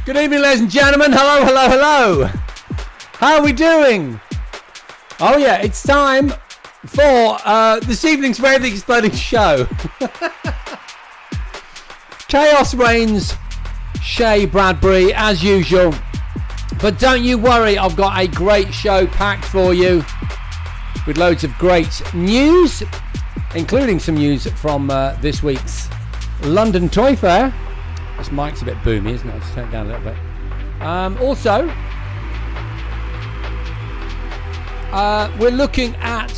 Good evening, ladies and gentlemen. Hello, hello, hello. How are we doing? Oh yeah, it's time for this evening's Very Exploding Show. Chaos reigns, Shay Bradbury, as usual. But don't you worry, I've got a great show packed for you with loads of great news, including some news from this week's London Toy Fair. This mic's a bit boomy, isn't it? I'll just turn it down a little bit. Also, we're looking at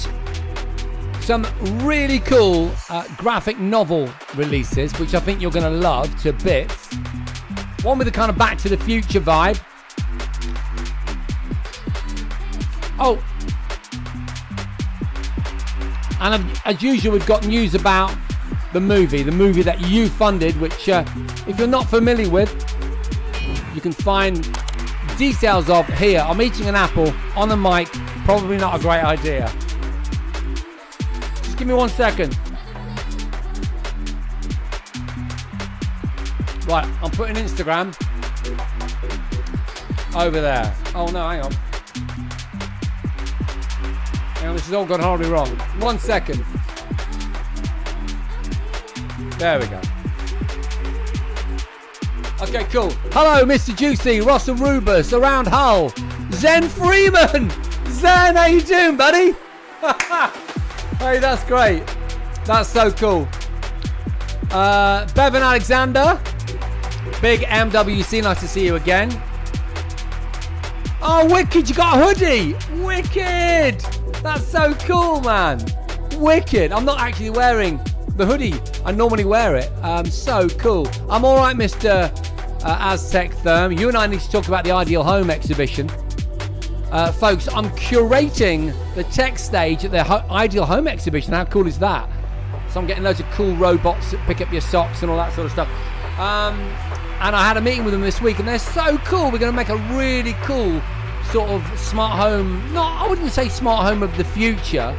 some really cool graphic novel releases, which I think you're going to love to bits. One with a kind of Back to the Future vibe. Oh, and as usual, we've got news about the movie that you funded, which if you're not familiar with, you can find details of here. I'm eating an apple on the mic, probably not a great idea. Just give me 1 second. Right, I'm putting Instagram over there. Oh no, hang on. Hang on, this has all gone horribly wrong. 1 second. There we go. Okay, cool. Hello, Mr. Juicy, Russell Rubus, around Hull, Zen Freeman. Zen, how you doing, buddy? Hey, that's great. That's so cool. Bevan Alexander, Big MWC, nice to see you again. Oh, wicked, you got a hoodie. Wicked. That's so cool, man. Wicked. I'm not actually wearing the hoodie. I normally wear it. So cool. I'm all right, Mr. Aztec Therm. You and I need to talk about the Ideal Home exhibition. Folks, I'm curating the tech stage at the Ideal Home exhibition. How cool is that? So I'm getting loads of cool robots that pick up your socks and all that sort of stuff. And I had a meeting with them this week, and they're so cool. We're going to make a really cool sort of smart home. I wouldn't say smart home of the future,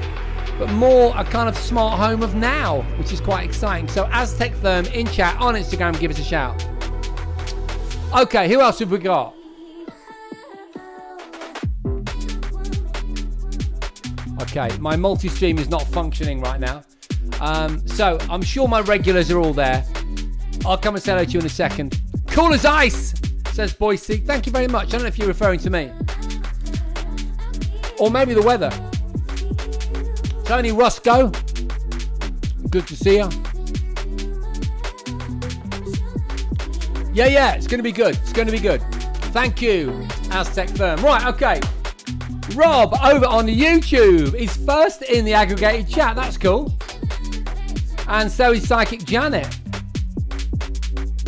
but more a kind of smart home of now, which is quite exciting. So Aztec Therm in chat on Instagram, give us a shout. Okay, who else have we got? Okay, my multi-stream is not functioning right now. So I'm sure my regulars are all there. I'll come and say hello to you in a second. Cool as ice, says Boise. Thank you very much. I don't know if you're referring to me. Or maybe the weather. Tony Roscoe, good to see you. Yeah, it's going to be good. It's going to be good. Thank you, Aztec Firm. Right, okay. Rob over on YouTube is first in the aggregated chat. That's cool. And so is Psychic Janet.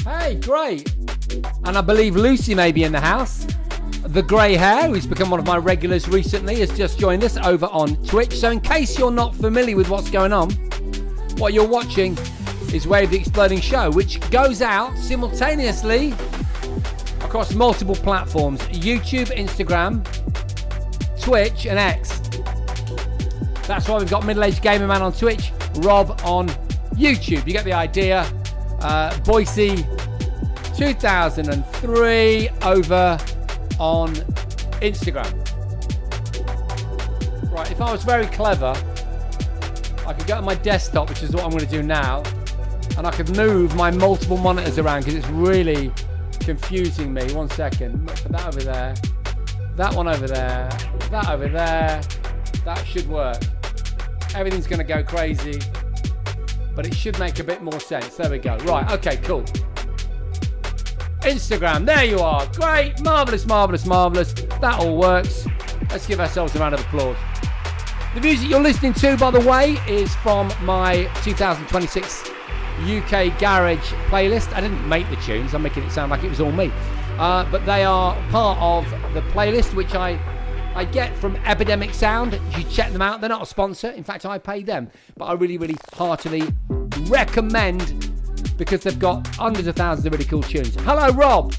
Hey, great. And I believe Lucy may be in the house. The grey hair, who's become one of my regulars recently, has just joined us over on Twitch. So in case you're not familiar with what's going on, what you're watching is Way of the Exploding Show, which goes out simultaneously across multiple platforms: YouTube, Instagram, Twitch, and X. That's why we've got Middle-Aged Gamer Man on Twitch, Rob on YouTube. You get the idea. Boise 2003 over on Instagram. Right, if I was very clever, I could go to my desktop, which is what I'm going to do now, and I could move my multiple monitors around because it's really confusing me. 1 second. Put that over there. That one over there. That over there. That should work. Everything's going to go crazy, but it should make a bit more sense. There we go. Right, okay, cool. Instagram, there you are. Great, marvellous, marvellous, marvellous. That all works. Let's give ourselves a round of applause. The music you're listening to, by the way, is from my 2026 UK Garage playlist. I didn't make the tunes. I'm making it sound like it was all me. But they are part of the playlist, which I get from Epidemic Sound. You should check them out. They're not a sponsor. In fact, I pay them. But I really, really heartily recommend, because they've got hundreds of thousands of really cool tunes. Hello, Rob.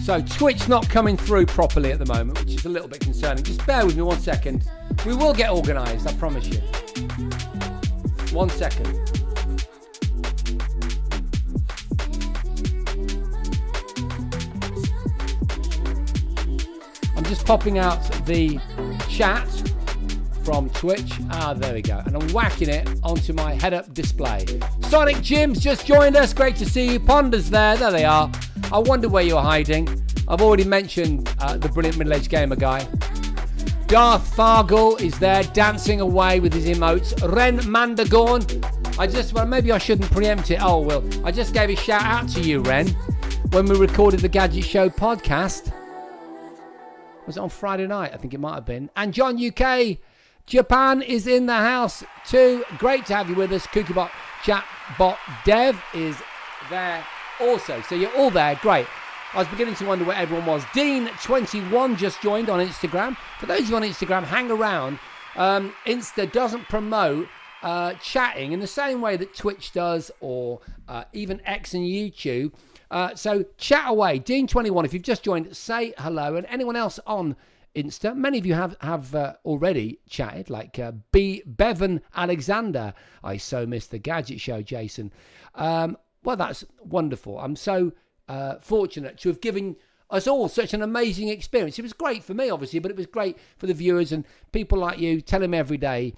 So Twitch not coming through properly at the moment, which is a little bit concerning. Just bear with me 1 second. We will get organised, I promise you. 1 second. just popping out the chat from Twitch. There we go. And I'm whacking it onto my head-up display. Sonic Jim's just joined us. Great to see you. Ponder's there. There they are. I wonder where you're hiding. I've already mentioned the brilliant middle-aged gamer guy. Darth Fargle is there dancing away with his emotes. Ren Mandagorn. Maybe I shouldn't preempt it. Oh, well, I just gave a shout out to you, Ren, when we recorded the Gadget Show podcast. Was it on Friday night? I think it might have been. And John UK, Japan is in the house too. Great to have you with us. Cookiebot Chatbot Dev is there also. So you're all there. Great. I was beginning to wonder where everyone was. Dean21 just joined on Instagram. For those of you on Instagram, hang around. Insta doesn't promote chatting in the same way that Twitch does, or even X and YouTube. So chat away. Dean21, if you've just joined, say hello. And anyone else on Insta, many of you have already chatted, like Bevan Alexander. I so miss the Gadget Show, Jason. Well, that's wonderful. I'm so fortunate to have given us all such an amazing experience. It was great for me, obviously, but it was great for the viewers and people like you telling me every day,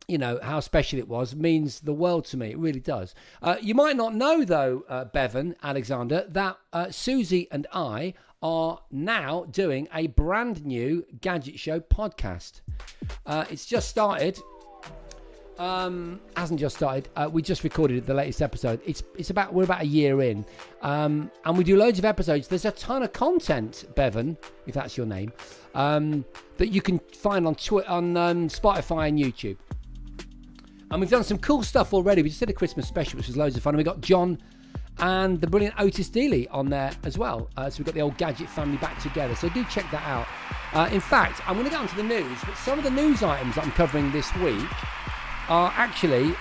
you know, how special it was. Means the world to me. It really does. You might not know, though, Bevan Alexander, that Susie and I are now doing a brand new Gadget Show podcast. It's just started. Hasn't just started. We just recorded the latest episode. We're about a year in, and we do loads of episodes. There's a ton of content, Bevan, if that's your name, that you can find on Spotify and YouTube. And we've done some cool stuff already. We just did a Christmas special, which was loads of fun. And we got John and the brilliant Otis Dealey on there as well. So we've got the old Gadget family back together. So do check that out. In fact, I'm going to get onto the news, but some of the news items that I'm covering this week are actually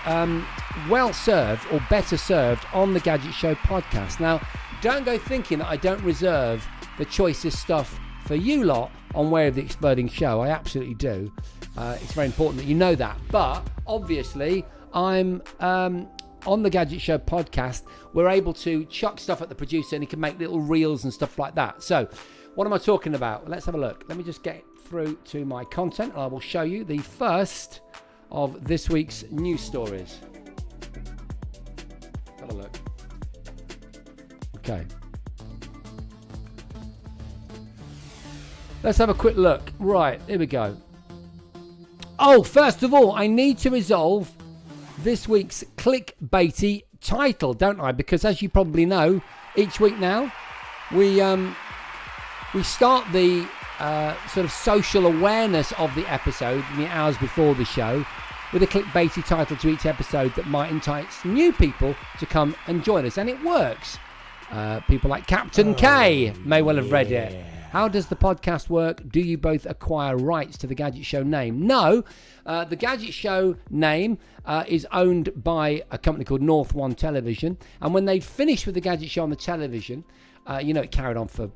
well served, or better served, on the Gadget Show podcast. Now, don't go thinking that I don't reserve the choicest stuff for you lot on Way of the Exploding Show. I absolutely do. It's very important that you know that. But obviously, I'm on the Gadget Show podcast. We're able to chuck stuff at the producer, and he can make little reels and stuff like that. So what am I talking about? Let's have a look. Let me just get through to my content, and I will show you the first of this week's news stories. Have a look. Okay. Let's have a quick look. Right, here we go. Oh, first of all, I need to resolve this week's clickbaity title, don't I? Because as you probably know, each week now, we start the sort of social awareness of the episode in the hours before the show with a clickbaity title to each episode that might entice new people to come and join us. And it works. People like Captain K may well have read it. How does the podcast work? Do you both acquire rights to the Gadget Show name? No. The Gadget Show name is owned by a company called North One Television. And when they finished with the Gadget Show on the television, it carried on for,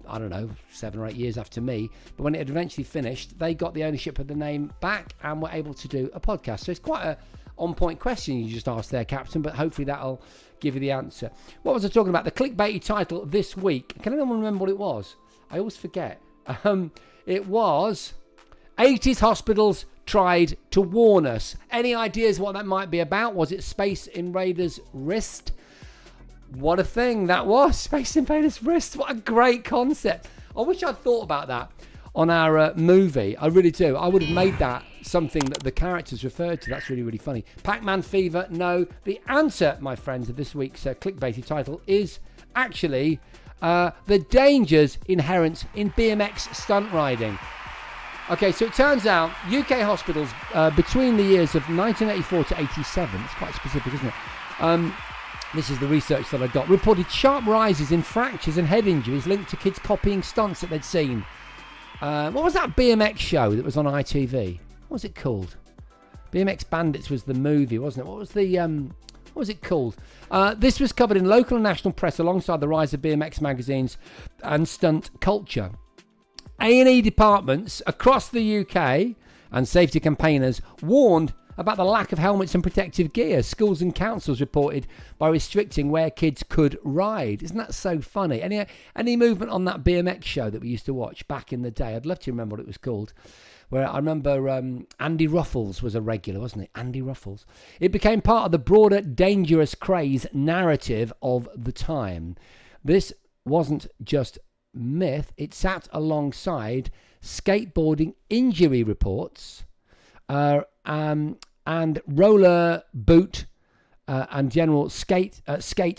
7 or 8 years after me. But when it had eventually finished, they got the ownership of the name back and were able to do a podcast. So it's quite a on-point question you just asked there, Captain, but hopefully that'll give you the answer. What was I talking about? The clickbaity title this week. Can anyone remember what it was? I always forget. It was 80s hospitals tried to warn us. Any ideas what that might be about? Was it Space Invaders Wrist? What a thing that was. Space Invaders Wrist. What a great concept. I wish I'd thought about that on our movie. I really do. I would have made that something that the characters referred to. That's really, really funny. Pac-Man Fever. No. The answer, my friends, of this week's clickbaity title is actually the dangers inherent in BMX stunt riding. Okay, so it turns out UK hospitals between the years of 1984 to 87, it's quite specific, isn't it? This is the research that I got. Reported sharp rises in fractures and head injuries linked to kids copying stunts that they'd seen. What was that BMX show that was on ITV? What was it called? BMX Bandits was the movie, wasn't it? What was it called? This was covered in local and national press alongside the rise of BMX magazines and stunt culture. A&E departments across the UK and safety campaigners warned about the lack of helmets and protective gear. Schools and councils reported by restricting where kids could ride. Isn't that so funny? Any movement on that BMX show that we used to watch back in the day? I'd love to remember what it was called. Where I remember Andy Ruffles was a regular, wasn't it? Andy Ruffles. It became part of the broader dangerous craze narrative of the time. This wasn't just myth. It sat alongside skateboarding injury reports and roller boot and general skate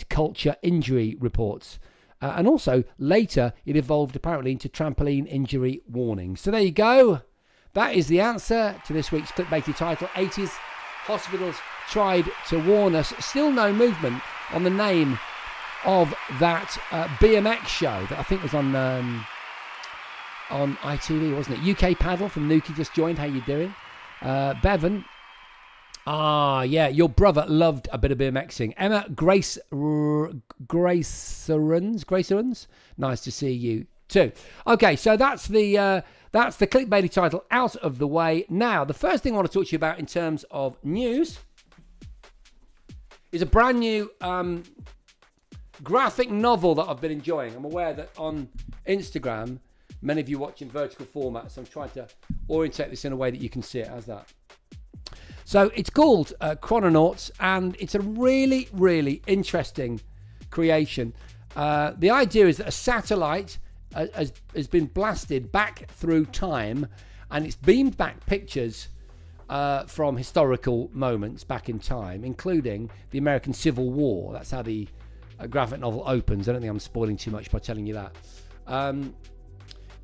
culture injury reports. And also, later, it evolved apparently into trampoline injury warnings. So there you go. That is the answer to this week's clickbaity title. 80s hospitals tried to warn us. Still no movement on the name of that BMX show that I think was on ITV, wasn't it? UK Paddle from Nuki just joined. How you doing? Bevan. Yeah, your brother loved a bit of BMXing. Emma Gracerans. Nice to see you too. Okay, so that's the clickbaity title out of the way. Now, the first thing I want to talk to you about in terms of news is a brand new graphic novel that I've been enjoying. I'm aware that on Instagram, many of you watch in vertical format, so I'm trying to orientate this in a way that you can see it. How's that? So it's called Chrononauts, and it's a really, really interesting creation. The idea is that a satellite has been blasted back through time, and it's beamed back pictures from historical moments back in time, including the American Civil War. That's how the graphic novel opens. I don't think I'm spoiling too much by telling you that.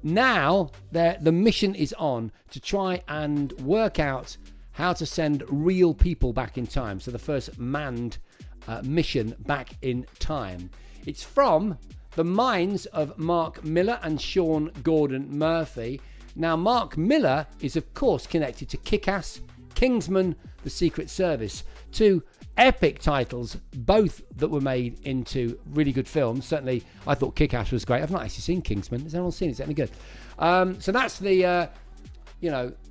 Now, the mission is on to try and work out how to send real people back in time. So the first manned mission back in time. It's from the minds of Mark Miller and Sean Gordon Murphy. Now, Mark Miller is, of course, connected to Kick-Ass, Kingsman, The Secret Service, two epic titles, both that were made into really good films. Certainly, I thought Kick-Ass was great. I've not actually seen Kingsman. Has anyone seen it? Is it any good? So that's the,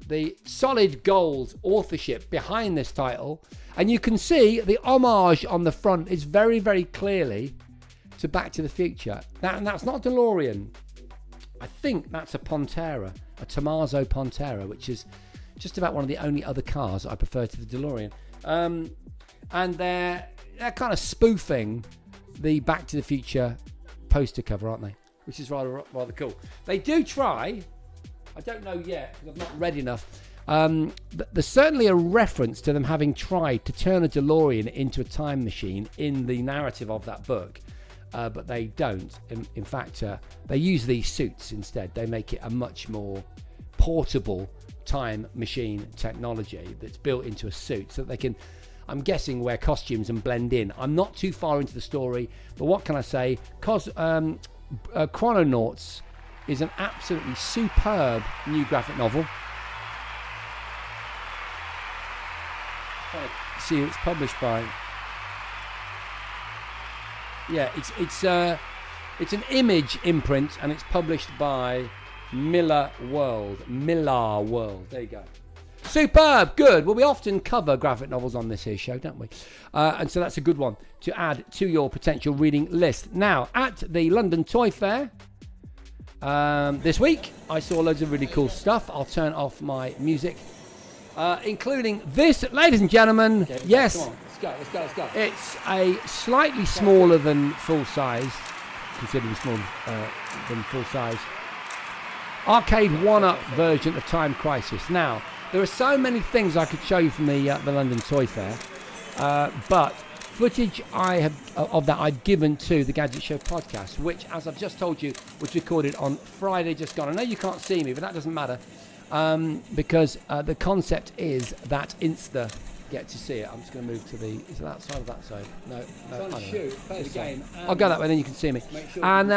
the solid gold authorship behind this title. And you can see the homage on the front is very, very clearly to Back to the Future. And that's not a DeLorean. I think that's a Pontera, a Tommaso Pontera, which is just about one of the only other cars I prefer to the DeLorean. And they're kind of spoofing the Back to the Future poster cover, aren't they? Which is rather cool. They do try. I don't know yet because I've not read enough. But there's certainly a reference to them having tried to turn a DeLorean into a time machine in the narrative of that book. But they don't. In fact, they use these suits instead. They make it a much more portable time machine technology that's built into a suit so that they can, I'm guessing, wear costumes and blend in. I'm not too far into the story, but what can I say? Chrononauts is an absolutely superb new graphic novel. See who it's published by. Yeah, it's an Image imprint, and it's published by Miller World. There you go. Superb, good. Well, we often cover graphic novels on this here show, don't we? And so that's a good one to add to your potential reading list. Now, at the London Toy Fair this week, I saw loads of really cool stuff. I'll turn off my music, including this, ladies and gentlemen. Okay, yes. Come on. Let's go. It's a slightly smaller than full size, considerably smaller than full size, arcade one-up version of Time Crisis. Now, there are so many things I could show you from the London Toy Fair, but footage of that I've given to the Gadget Show podcast, which, as I've just told you, was recorded on Friday just gone. I know you can't see me, but that doesn't matter, because the concept is that Insta get to see it. I'm just going to move to the... Is it that side or that side? No. Play the game. I'll go that way, then you can see me. Sure and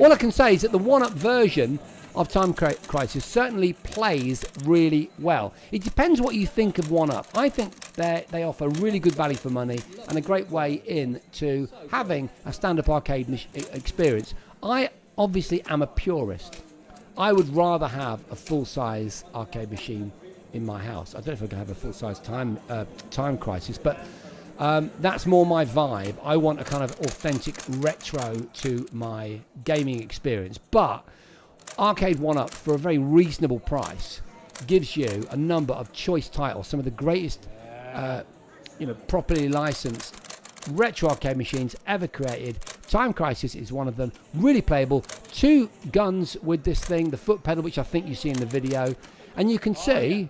all I can say is that the one-up version of Time Crisis certainly plays really well. It depends what you think of one-up. I think they offer really good value for money and a great way into having a stand-up arcade experience. I obviously am a purist. I would rather have a full-size arcade machine in my house. I don't know if I'm going to have a full-size time crisis, but that's more my vibe. I want a kind of authentic retro to my gaming experience. But Arcade 1UP, for a very reasonable price, gives you a number of choice titles, some of the greatest, properly licensed retro arcade machines ever created. Time Crisis is one of them. Really playable. 2 guns with this thing, the foot pedal, which I think you see in the video, and you can see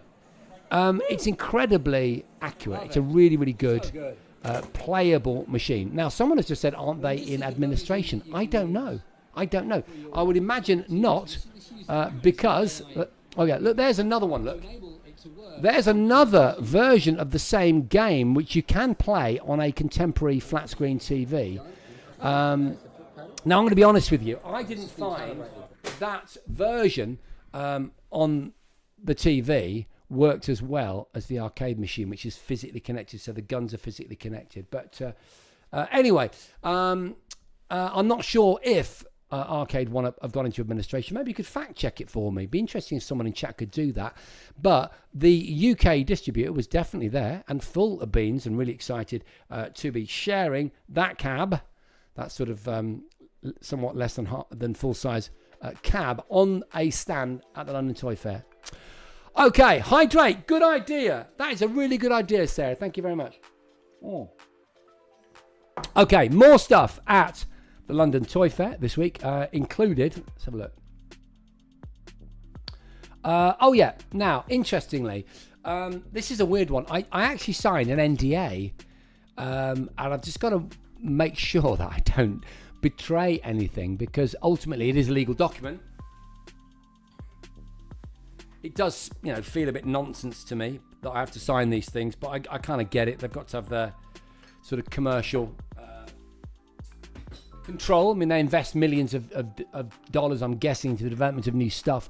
it's incredibly accurate. It's a really, really good playable machine. Now, someone has just said, aren't they in administration? I don't know. I would imagine not, because look, there's another one. Look, there's another version of the same game which you can play on a contemporary flat screen TV. Now, I'm going to be honest with you. I didn't find that version on the TV worked as well as the arcade machine, which is physically connected, so the guns are physically connected. But anyway, I'm not sure if Arcade 1UP have gone into administration. Maybe you could fact check it for me. Be interesting if someone in chat could do that. But the UK distributor was definitely there and full of beans and really excited to be sharing that cab, that sort of somewhat less than full-size cab on a stand at the London Toy Fair. Okay, hydrate. Good idea. That is a really good idea, Sarah. Thank you very much. Okay, more stuff at the London Toy Fair this week, included, let's have a look. Now, interestingly, this is a weird one. I actually signed an NDA, and I've just got to make sure that I don't betray anything, because ultimately it is a legal document. It does, feel a bit nonsense to me that I have to sign these things, but I kind of get it. They've got to have their sort of commercial control. I mean, they invest millions of dollars, I'm guessing, into the development of new stuff.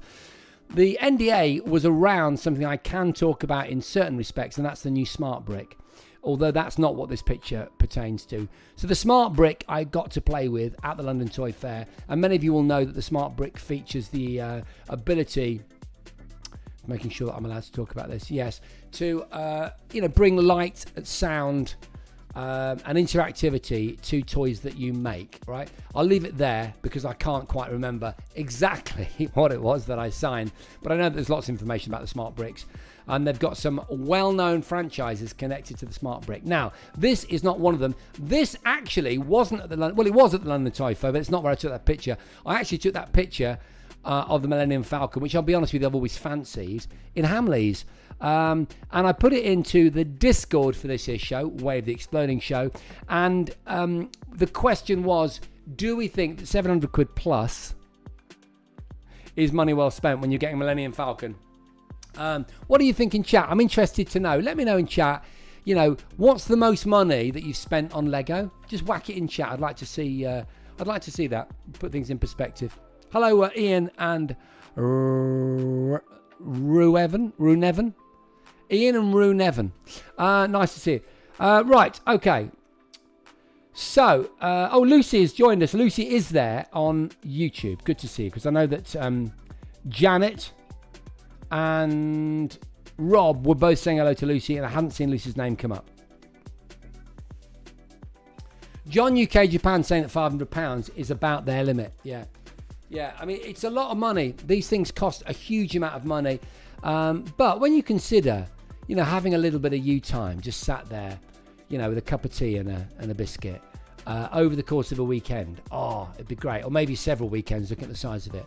The NDA was around something I can talk about in certain respects, and that's the new Smart Brick, although that's not what this picture pertains to. So the Smart Brick I got to play with at the London Toy Fair, and many of you will know that the Smart Brick features the ability, making sure that I'm allowed to talk about this, yes, to bring light and sound and interactivity to toys that you make, right? I'll leave it there because I can't quite remember exactly what it was that I signed, but I know that there's lots of information about the Smart Bricks, and they've got some well-known franchises connected to the Smart Brick. Now, this is not one of them. This actually wasn't at the London, well, it was at the London Toy Fair, but it's not where I took that picture. I actually took that picture of the Millennium Falcon, which I'll be honest with you, I've always fancied, in Hamleys. And I put it into the Discord for this here show, Way of the Exploding Show. And the question was, do we think that 700 quid plus is money well spent when you're getting Millennium Falcon? What do you think in chat? I'm interested to know. Let me know in chat, what's the most money that you've spent on Lego? Just whack it in chat. I'd like to see that. Put things in perspective. Hello, Ian and Runevan. Ian and Runevan. Nice to see you. Right, okay. So, Lucy has joined us. Lucy is there on YouTube. Good to see you, because I know that Janet and Rob were both saying hello to Lucy, and I hadn't seen Lucy's name come up. John UK Japan saying that £500 is about their limit. Yeah, I mean, it's a lot of money. These things cost a huge amount of money. But when you consider, having a little bit of you time, just sat there, with a cup of tea and a biscuit over the course of a weekend, it'd be great. Or maybe several weekends, looking at the size of it.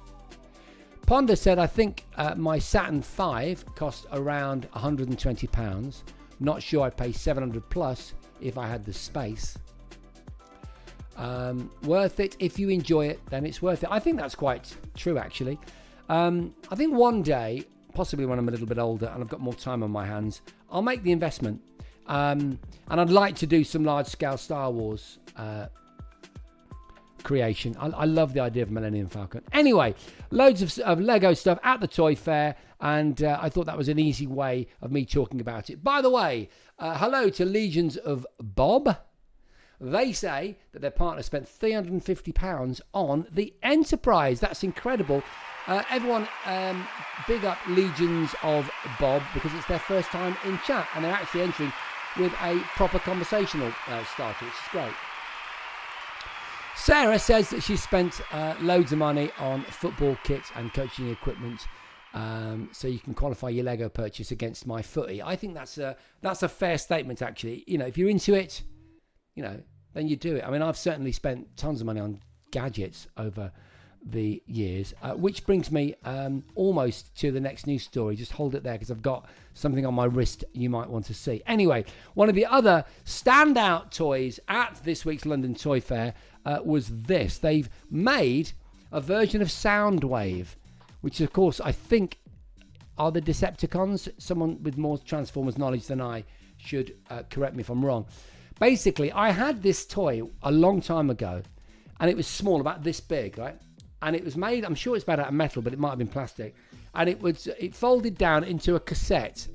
Ponder said, I think my Saturn V cost around £120. Not sure I'd pay 700 plus if I had the space. Worth it if you enjoy it, then it's worth it. I think that's quite true, actually. I think one day, possibly when I'm a little bit older and I've got more time on my hands, I'll make the investment. And I'd like to do some large-scale Star Wars creation. I love the idea of Millennium Falcon. Anyway, loads of Lego stuff at the Toy Fair, and I thought that was an easy way of me talking about it. By the way, hello to Legions of Bob. They say that their partner spent £350 on the Enterprise. That's incredible. Everyone, big up Legions of Bob, because it's their first time in chat and they're actually entering with a proper conversational starter, which is great. Sarah says that she spent loads of money on football kits and coaching equipment, so you can qualify your Lego purchase against my footy. I think that's a fair statement, actually. You know, if you're into it, you know, then you do it. I mean, I've certainly spent tons of money on gadgets over the years, which brings me almost to the next news story. Just hold it there, because I've got something on my wrist you might want to see. Anyway, one of the other standout toys at this week's London Toy Fair was this. They've made a version of Soundwave, which of course I think are the Decepticons. Someone with more Transformers knowledge than I should correct me if I'm wrong. Basically, I had this toy a long time ago, and it was small, about this big, right? And it was made, I'm sure it's made out of metal, but it might have been plastic. And it folded down into a cassette.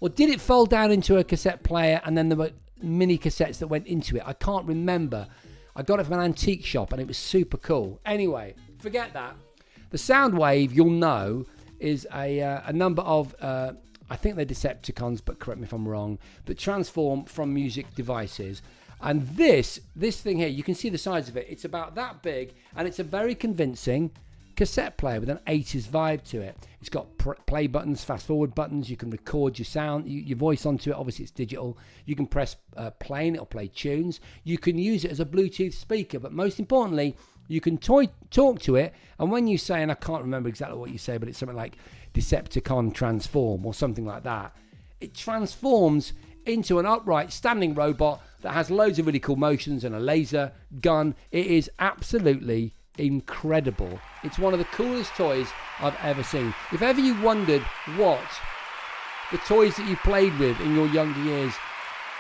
Or did it fold down into a cassette player and then there were mini cassettes that went into it? I can't remember. I got it from an antique shop and it was super cool. Anyway, forget that. The Soundwave, you'll know, is a number of, I think they're Decepticons, but correct me if I'm wrong, that transform from music devices. And this thing here, you can see the size of it. It's about that big, and it's a very convincing cassette player with an 80s vibe to it. It's got play buttons, fast forward buttons. You can record your sound, your voice onto it. Obviously, it's digital. You can press play and it'll play tunes. You can use it as a Bluetooth speaker, but most importantly, you can talk to it. And when you say, and I can't remember exactly what you say, but it's something like Decepticon transform or something like that, it transforms into an upright standing robot that has loads of really cool motions and a laser gun. It is absolutely incredible. It's one of the coolest toys I've ever seen. If ever you wondered what the toys that you played with in your younger years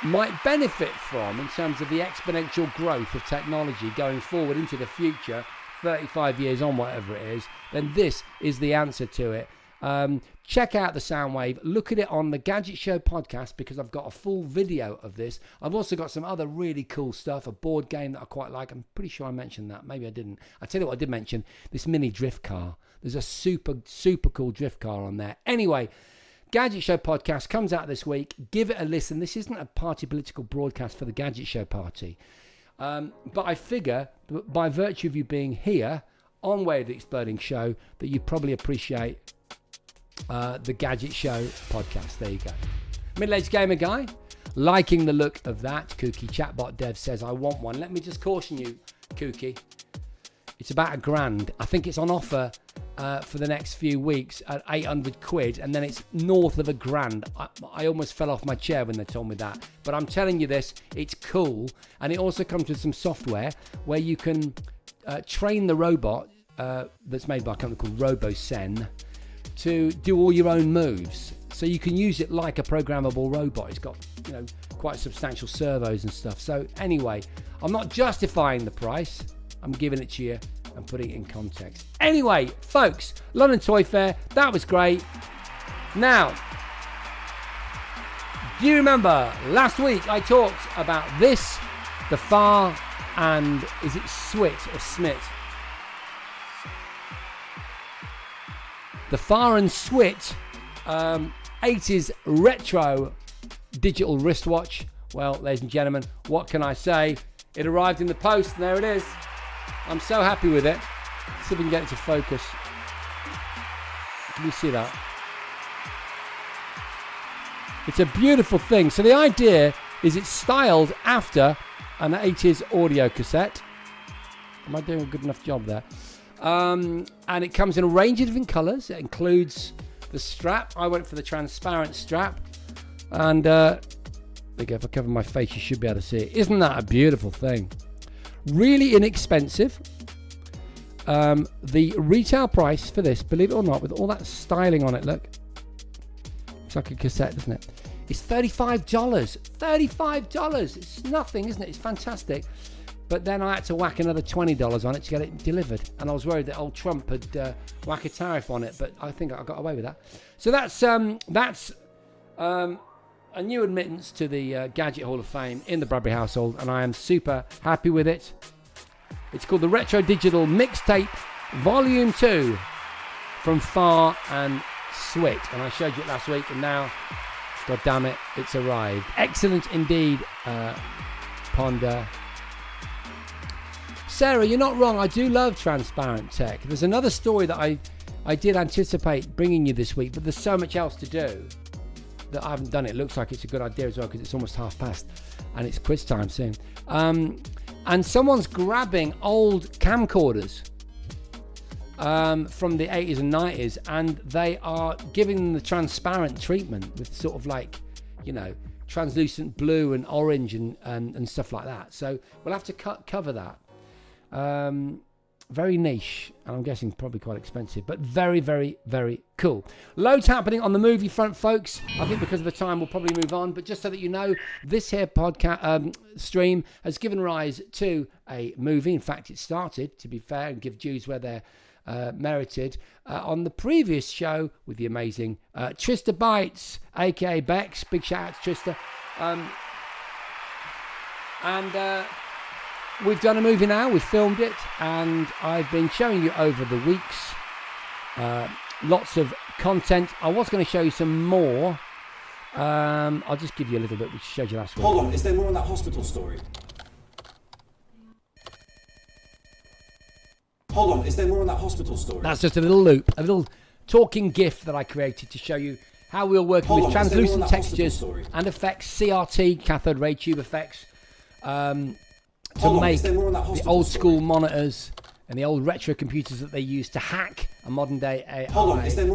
might benefit from in terms of the exponential growth of technology going forward into the future, 35 years on, whatever it is, then this is the answer to it. Check out the Soundwave. Look at it on the Gadget Show podcast, because I've got a full video of this. I've also got some other really cool stuff, a board game that I quite like. I'm pretty sure I mentioned that. Maybe I didn't. I tell you what I did mention, this mini drift car. There's a super cool drift car on there. Anyway, Gadget Show podcast comes out this week. Give it a listen. This isn't a party political broadcast for the Gadget Show party. But I figure that by virtue of you being here on Way of the Exploding Show, that you probably appreciate the Gadget Show podcast. There you go. Middle-aged gamer guy, liking the look of that. Kooky chatbot dev says, I want one. Let me just caution you, Kooky. It's about £1,000. I think it's on offer for the next few weeks at 800 quid, and then it's north of £1,000. I almost fell off my chair when they told me that. But I'm telling you this, it's cool. And it also comes with some software where you can train the robot that's made by a company called RoboSen to do all your own moves, so you can use it like a programmable robot. It's got, you know, quite substantial servos and stuff. So anyway, I'm not justifying the price, I'm giving it to you and putting it in context. Anyway, folks, London Toy Fair, that was great. Now, do you remember last week I talked about this, the Far and, is it Swit or Smit? The Far and Swit 80s retro digital wristwatch. Well, ladies and gentlemen, what can I say? It arrived in the post, and there it is. I'm so happy with it. Let's see if we can get it to focus. Can you see that? It's a beautiful thing. So the idea is it's styled after an 80s audio cassette. Am I doing a good enough job there? And it comes in a range of different colours. It includes the strap. I went for the transparent strap. And there you go. If I cover my face, you should be able to see it. Isn't that a beautiful thing? Really inexpensive. The retail price for this, believe it or not, with all that styling on it, look. Looks like a cassette, doesn't it? It's $35. $35. It's nothing, isn't it? It's fantastic. But then I had to whack another $20 on it to get it delivered. And I was worried that old Trump had whacked a tariff on it, but I think I got away with that. So that's a new admittance to the Gadget Hall of Fame in the Bradbury household, and I am super happy with it. It's called the Retro Digital Mixtape Volume 2 from Far and Sweet. And I showed you it last week, and now, God damn it, it's arrived. Excellent indeed, Ponder. Sarah, you're not wrong. I do love transparent tech. There's another story that I did anticipate bringing you this week, but there's so much else to do that I haven't done it. It looks like it's a good idea as well because it's almost past and it's quiz time soon. And someone's grabbing old camcorders from the 80s and 90s, and they are giving them the transparent treatment with sort of like, you know, translucent blue and orange and stuff like that. So we'll have to cover that. Very niche, and I'm guessing probably quite expensive, but very, very, very cool. Loads happening on the movie front, folks. I think because of the time, we'll probably move on. But just so that you know, this here podcast stream has given rise to a movie. In fact, it started, to be fair, and give dues where they're merited, on the previous show with the amazing Trista Bites, aka Bex. Big shout out to Trista. We've done a movie now, we've filmed it, and I've been showing you over the weeks lots of content. I was going to show you some more. I'll just give you a little bit, which showed you last week. Hold on, is there more on that hospital story? Hold on, is there more on that hospital story? That's just a little loop, a little talking GIF that I created to show you how we were working with translucent textures and effects, CRT, cathode ray tube effects, to make the old school monitors and the old retro computers that they use to hack a modern day AI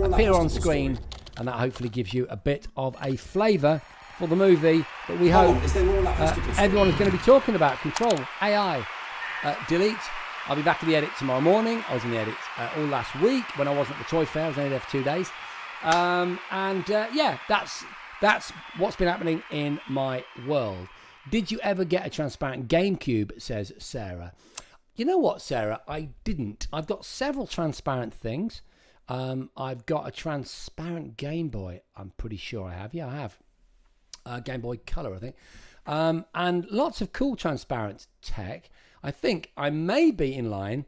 appear on screen, and that hopefully gives you a bit of a flavour for the movie that we hope everyone is going to be talking about. Control AI Delete. I'll be back at the edit tomorrow morning. I was in the edit all last week when I wasn't at the toy fair. I was only there for 2 days. Yeah, that's what's been happening in my world. Did you ever get a transparent GameCube, says Sarah. You know what, Sarah? I didn't. I've got several transparent things. I've got a transparent Game Boy. I'm pretty sure I have. Yeah, I have. Game Boy Color, I think. And lots of cool transparent tech. I think I may be in line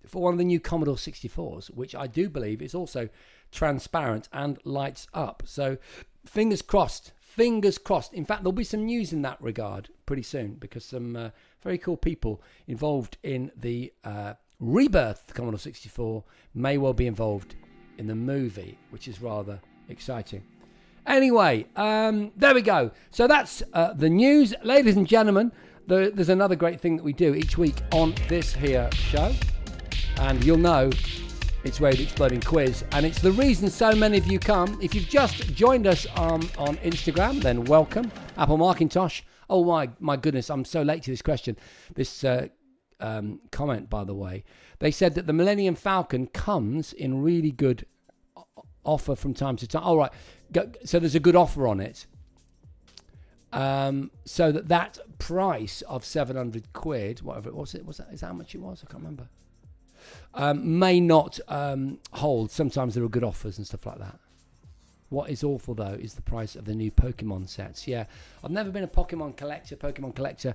for one of the new Commodore 64s, which I do believe is also transparent and lights up. So fingers crossed. Fingers crossed. In fact, there'll be some news in that regard pretty soon, because some very cool people involved in the rebirth of Commodore 64 may well be involved in the movie, which is rather exciting. Anyway, there we go. So that's the news. Ladies and gentlemen, there's another great thing that we do each week on this here show. And you'll know it's Wave Exploding Quiz. And it's the reason so many of you come. If you've just joined us on Instagram, then welcome. Apple Macintosh. Oh my goodness, I'm so late to this question. This comment, by the way. They said that the Millennium Falcon comes in really good offer from time to time. All right. So there's a good offer on it. So that price of 700 quid, whatever it was, is that how much it was? I can't remember. May not hold. Sometimes there are good offers and stuff like that. What is awful though is the price of the new Pokemon sets. Yeah, I've never been a Pokemon collector.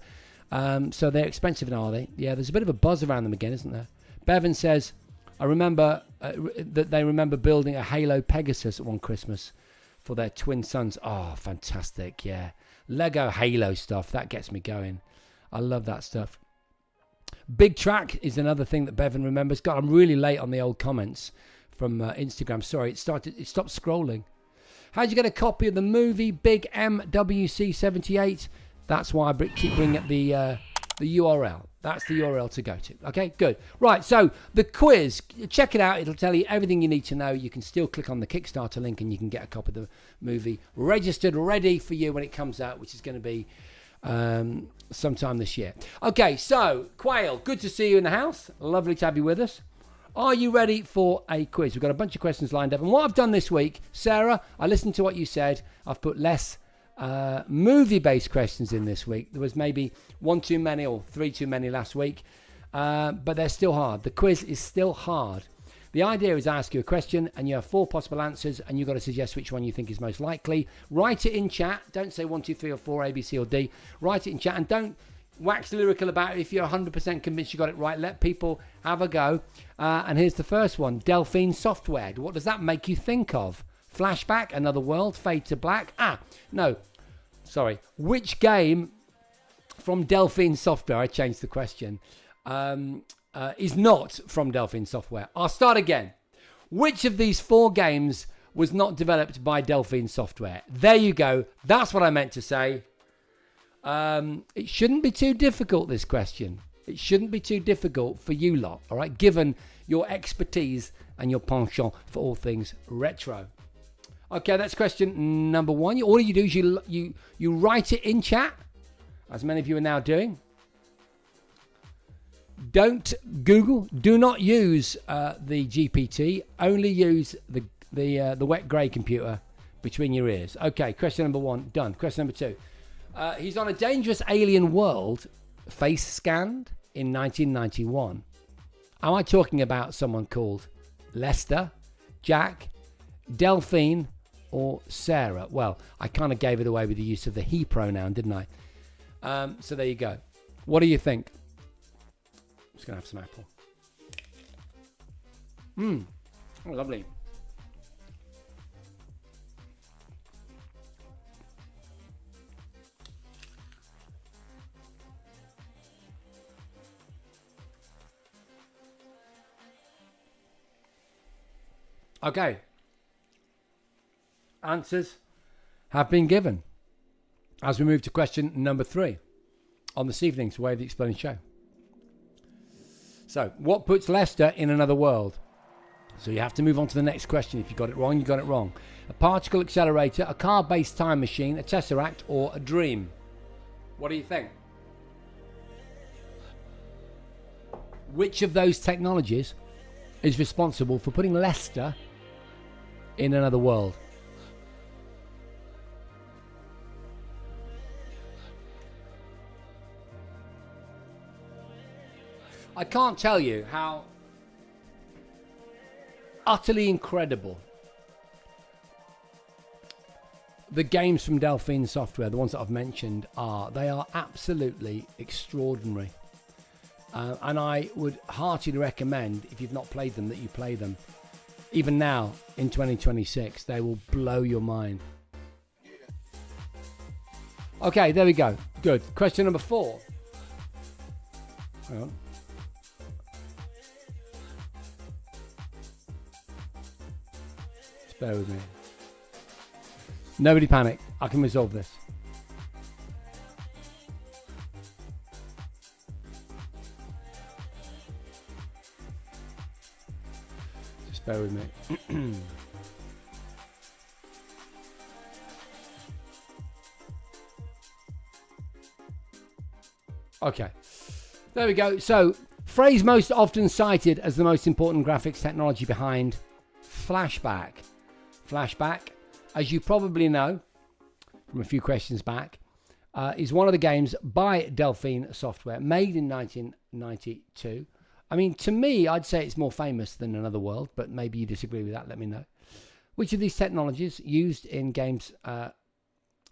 So they're expensive now, are they? Yeah, there's a bit of a buzz around them again, isn't there? Bevan says, I remember that they remember building a Halo Pegasus at one Christmas for their twin sons. Oh, fantastic. Yeah. Lego Halo stuff. That gets me going. I love that stuff. Big Track is another thing that Bevan remembers. God, I'm really late on the old comments from Instagram. Sorry, it stopped scrolling. How'd you get a copy of the movie Big MWC78? That's why I keep bringing up the URL. That's the URL to go to. Okay, good. Right, so the quiz, check it out. It'll tell you everything you need to know. You can still click on the Kickstarter link and you can get a copy of the movie registered, ready for you when it comes out, which is going to be sometime this year. Okay, so Quail, good to see you in the house. Lovely to have you with us. Are you ready for a quiz? We've got a bunch of questions lined up. And what I've done this week, Sarah, I listened to what you said. I've put less movie-based questions in this week. There was maybe one too many or three too many last week, but they're still hard. The quiz is still hard. The idea is I ask you a question and you have four possible answers and you've got to suggest which one you think is most likely. Write it in chat. Don't say 1, 2, 3 or 4, A, B, C or D. Write it in chat and don't wax lyrical about it if you're 100% convinced you got it right. Let people have a go. And here's the first one. Delphine Software. What does that make you think of? Flashback, Another World, Fade to Black. No. Sorry. Which game from Delphine Software, I changed the question, is not from Delphine Software? I'll start again. Which of these 4 games was not developed by Delphine Software? There you go. That's what I meant to say. It shouldn't be too difficult, this question. It shouldn't be too difficult for you lot, all right, given your expertise and your penchant for all things retro. Okay, that's question number 1. All you do is you write it in chat, as many of you are now doing. Don't Google. Do not use the GPT. Only use the wet grey computer between your ears. Okay, question number 1 done. Question number 2. He's on a dangerous alien world, face scanned in 1991. Am I talking about someone called Lester, Jack, Delphine, or Sarah? Well, I kind of gave it away with the use of the he pronoun, didn't I? So there you go. What do you think? I'm just going to have some apple. Oh, lovely. Okay. Answers have been given as we move to question number 3 on this evening's Way of the Exploding Show. So, what puts Lester in another world? So you have to move on to the next question. If you got it wrong, you got it wrong. A particle accelerator, a car-based time machine, a tesseract, or a dream? What do you think? Which of those technologies is responsible for putting Lester in another world? I can't tell you how utterly incredible the games from Delphine Software, the ones that I've mentioned, are. They are absolutely extraordinary. And I would heartily recommend, if you've not played them, that you play them. Even now, in 2026, they will blow your mind. Okay, there we go. Good. Question number 4. Hang on. Just bear with me. Nobody panic. I can resolve this. Just bear with me. Okay. There we go. So, phrase most often cited as the most important graphics technology behind Flashback. Flashback, as you probably know from a few questions back, is one of the games by Delphine Software, made in 1992. I mean, to me, I'd say it's more famous than Another World, but maybe you disagree with that, let me know. Which of these technologies used in games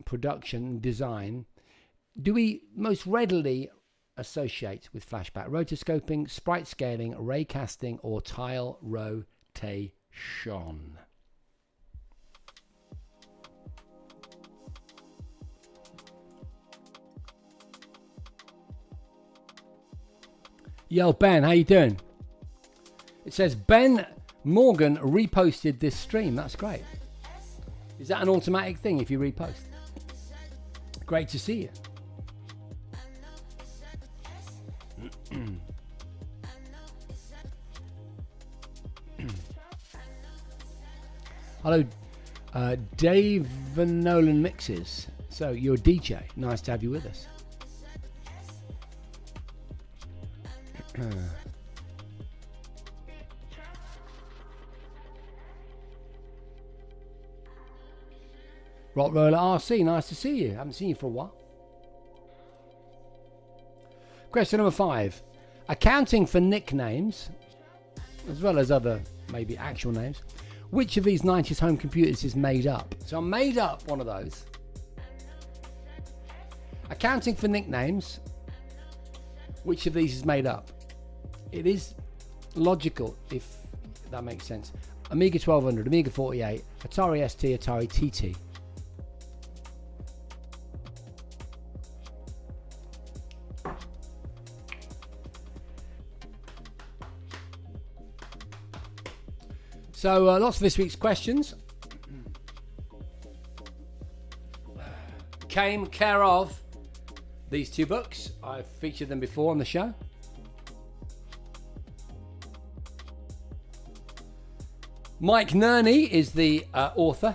production design do we most readily associate with Flashback? Rotoscoping, sprite scaling, ray casting, or tile rotation? Yo, Ben, how you doing? It says Ben Morgan reposted this stream. That's great. Is that an automatic thing if you repost? Great to see you. Hello, Dave Nolan Mixes. So you're a DJ. Nice to have you with us. Rock Roller RC, nice to see you. Haven't seen you for a while. Question number 5. Accounting for nicknames, as well as other maybe actual names, which of these 90s home computers is made up? So I made up one of those. Accounting for nicknames, which of these is made up? It is logical, if that makes sense. Amiga 1200, Amiga 48, Atari ST, Atari TT. So lots of this week's questions came care of these two books. I've featured them before on the show. Mike Nerney is the author.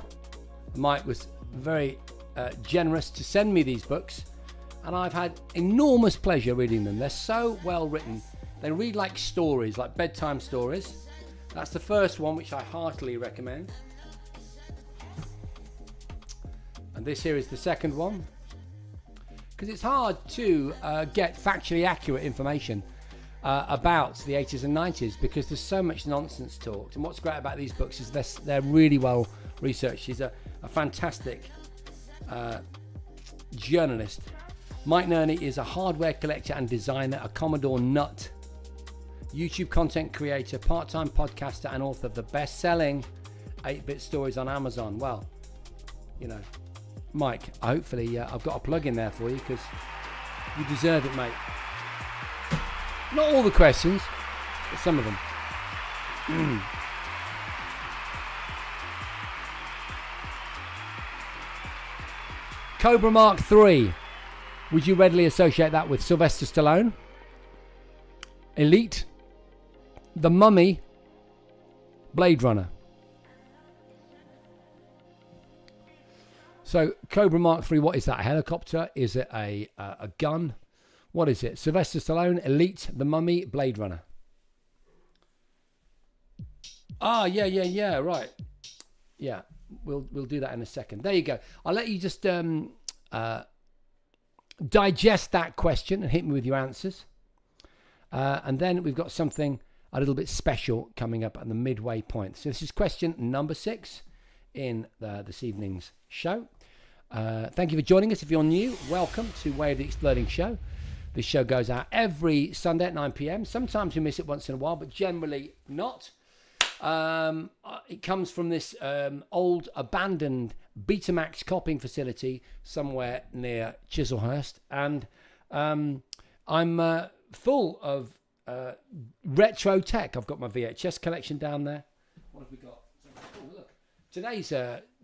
Mike was very generous to send me these books, and I've had enormous pleasure reading them. They're so well written. They read like stories, like bedtime stories. That's the first one, which I heartily recommend. And this here is the second one. Because it's hard to get factually accurate information about the 80s and 90s, because there's so much nonsense talked. And what's great about these books is they're really well researched. He's a fantastic journalist. Mike Nerney is a hardware collector and designer, a Commodore nut, YouTube content creator, part-time podcaster, and author of the best-selling 8-bit stories on Amazon. Well, you know, Mike, hopefully I've got a plug in there for you, because you deserve it, mate. Not all the questions, but some of them. Cobra Mark III. Would you readily associate that with Sylvester Stallone? Elite, The Mummy, Blade Runner. So Cobra Mark III, what is that? A helicopter? Is it a gun? What is it? Sylvester Stallone, Elite, The Mummy, Blade Runner. Ah, yeah, right. Yeah, we'll do that in a second. There you go. I'll let you just digest that question and hit me with your answers. And then we've got something a little bit special coming up at the midway point. So this is question number 6 in this evening's show. Thank you for joining us. If you're new, welcome to Way of the Exploding Show. This show goes out every Sunday at 9 p.m. Sometimes we miss it once in a while, but generally not. It comes from this old abandoned Betamax copying facility somewhere near Chislehurst, and I'm full of retro tech. I've got my VHS collection down there. What have we got? Oh, look. Today's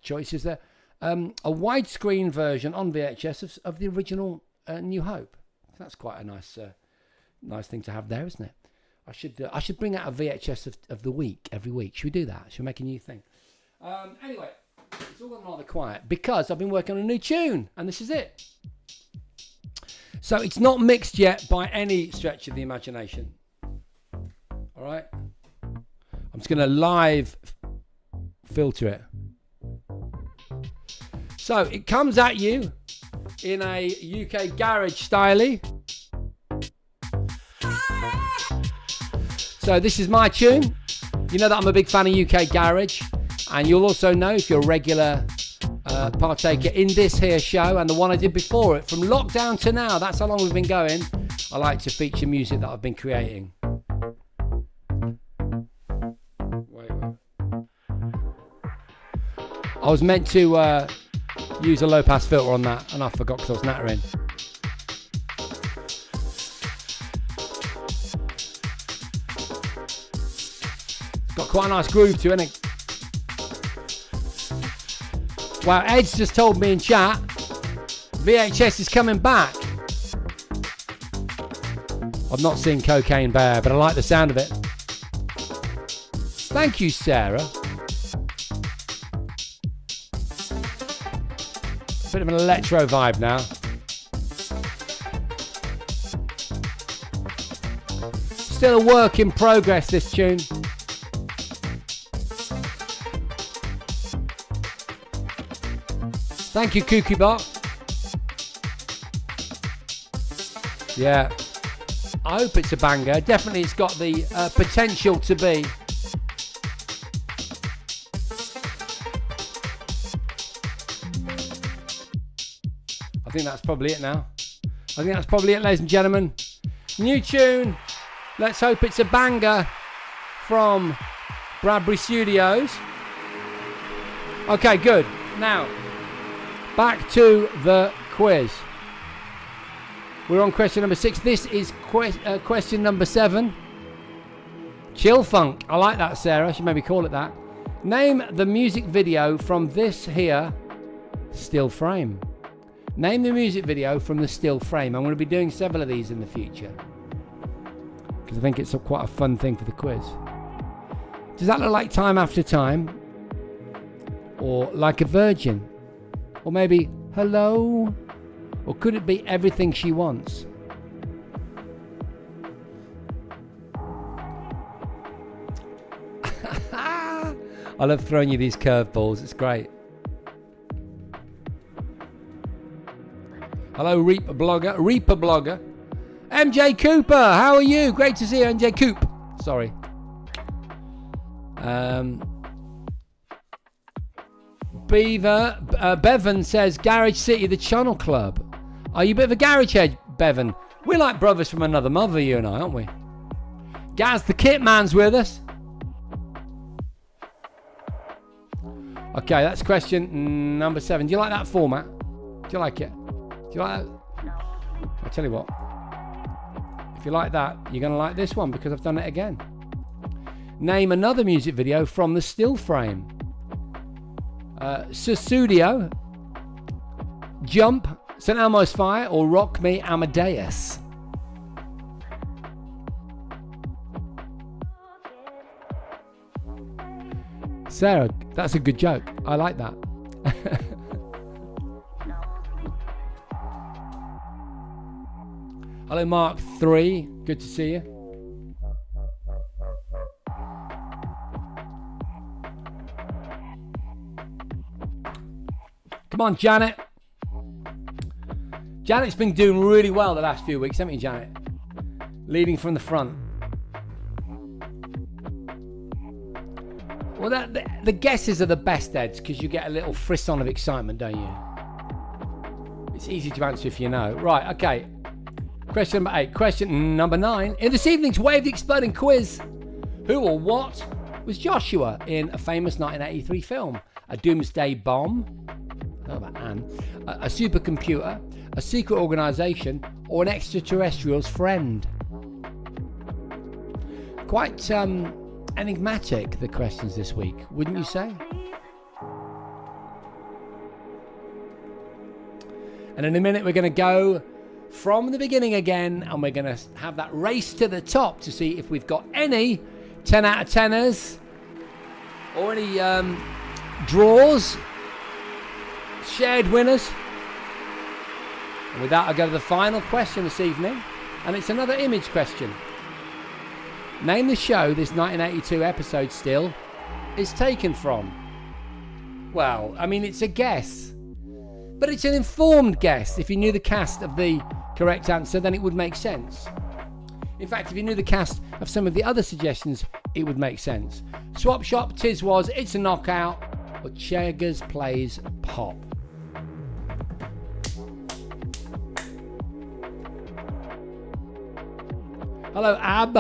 choice is a widescreen version on VHS of the original New Hope. That's quite a nice thing to have there, isn't it? I should bring out a VHS of the week every week. Should we do that? Should we make a new thing? Anyway, it's all gone rather quiet because I've been working on a new tune, and this is it. So it's not mixed yet by any stretch of the imagination. All right? I'm just going to live filter it. So it comes at you in a UK garage style. So this is my tune. You know that I'm a big fan of UK garage, and you'll also know, if you're a regular partaker in this here show and the one I did before it, from lockdown to now, that's how long we've been going, I like to feature music that I've been creating. Wait. I was meant to use a low pass filter on that, and I forgot because I was nattering. Got quite a nice groove to it, innit? Wow, Ed's just told me in chat VHS is coming back. I've not seen Cocaine Bear, but I like the sound of it. Thank you, Sarah. Bit of an electro vibe now. Still a work in progress, this tune. Thank you, Kooky Bot. Yeah, I hope it's a banger. Definitely it's got the potential to be. I think that's probably it now. I think that's probably it, ladies and gentlemen. New tune. Let's hope it's a banger from Bradbury Studios. Okay, good. Now, back to the quiz. We're on question number 6. This is question number 7. Chill funk. I like that, Sarah. I should maybe call it that. Name the music video from this here still frame. Name the music video from the still frame. I'm going to be doing several of these in the future because I think it's quite a fun thing for the quiz. Does that look like Time After Time? Or Like a Virgin? Or maybe Hello? Or could it be Everything She Wants? I love throwing you these curveballs. It's great. Hello, Reaper Blogger. MJ Cooper, how are you? Great to see you, MJ Coop. Sorry. Bevan says Garage City, the Channel Club. Are you a bit of a garage head, Bevan? We're like brothers from another mother, you and I, aren't we? Gaz the Kit Man's with us. Okay, that's question number 7. Do you like that format? Do you like it? Do you like that? I'll tell you what. If you like that, you're going to like this one because I've done it again. Name another music video from the still frame. Susudio, Jump, St. Elmo's Fire, or Rock Me Amadeus. Sarah, that's a good joke. I like that. Hello, Mark 3. Good to see you. Come on, Janet. Janet's been doing really well the last few weeks, haven't you, Janet? Leading from the front. Well, the guesses are the best, Eds, because you get a little frisson of excitement, don't you? It's easy to answer if you know. Right, okay. Question number 8. Question number 9. In this evening's Way of the Exploding quiz, who or what was Joshua in a famous 1983 film? A doomsday bomb? I don't know about Anne. A supercomputer? A secret organisation? Or an extraterrestrial's friend? Quite enigmatic, the questions this week, wouldn't you say? And in a minute we're going to go from the beginning again, and we're going to have that race to the top to see if we've got any 10 out of 10ers or any draws, shared winners. And with that, I'll go to the final question this evening, and it's another image question. Name the show this 1982 episode still is taken from. Well, I mean, it's a guess, but it's an informed guess. If you knew the cast of the correct answer, then it would make sense. In fact, if you knew the cast of some of the other suggestions, it would make sense. Swap Shop, Tiz Was, It's a Knockout, or Cheggers Plays Pop. Hello, Ab.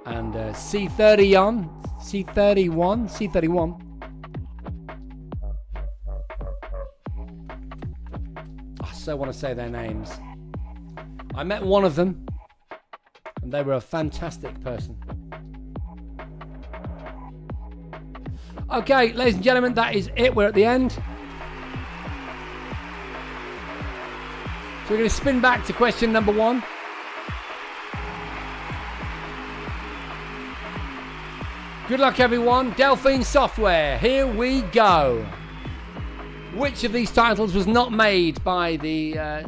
And C31. I so want to say their names. I met one of them, and they were a fantastic person. Okay, ladies and gentlemen, that is it. We're at the end. So we're going to spin back to question number 1. Good luck, everyone. Delphine Software, here we go. Which of these titles was not made by the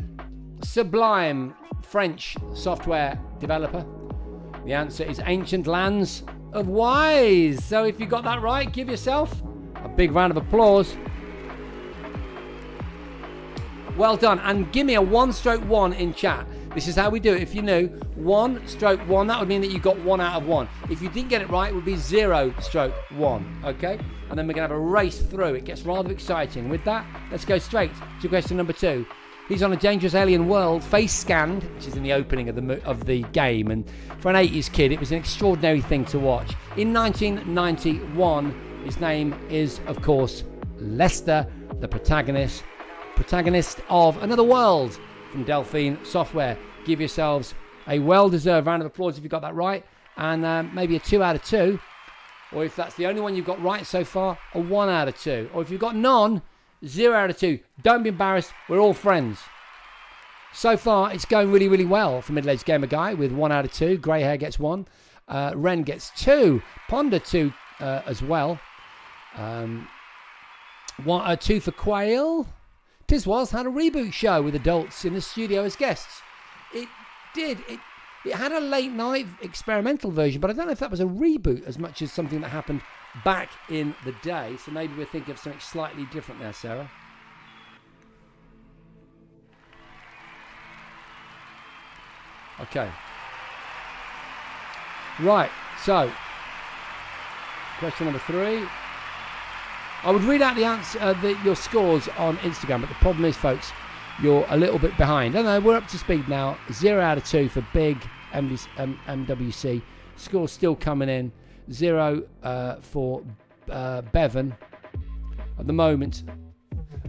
sublime French software developer? The answer is Ancient Lands of Wise. So if you got that right, give yourself a big round of applause. Well done. And give me a 1/1 in chat. This is how we do it. If you knew 1/1, that would mean that you got 1 out of 1. If you didn't get it right, it would be 0/1. Okay? And then we're going to have a race through. It gets rather exciting. With that, let's go straight to question number 2. He's on a dangerous alien world, face scanned, which is in the opening of the game. And for an 80s kid, it was an extraordinary thing to watch. In 1991, his name is, of course, Lester, the protagonist of Another World from Delphine Software. Give yourselves a well-deserved round of applause if you got that right, and maybe a 2 out of 2. Or if that's the only one you've got right so far, a 1 out of 2. Or if you've got none, 0 out of 2. Don't be embarrassed. We're all friends. So far, it's going really, really well for Middle-Aged Gamer Guy with 1 out of 2. Grey Hair gets 1. Ren gets 2. Ponder 2 as well. 2 for Quail. Tiswas had a reboot show with adults in the studio as guests. It did. It had a late night experimental version, but I don't know if that was a reboot as much as something that happened back in the day. So maybe we're thinking of something slightly different there, Sarah. Okay. Right, so question number 3. I would read out the answer, your scores on Instagram, but the problem is, folks, you're a little bit behind. I know, we're up to speed now. 0 out of 2 for Big MWC. Scores still coming in. 0 for Bevan at the moment.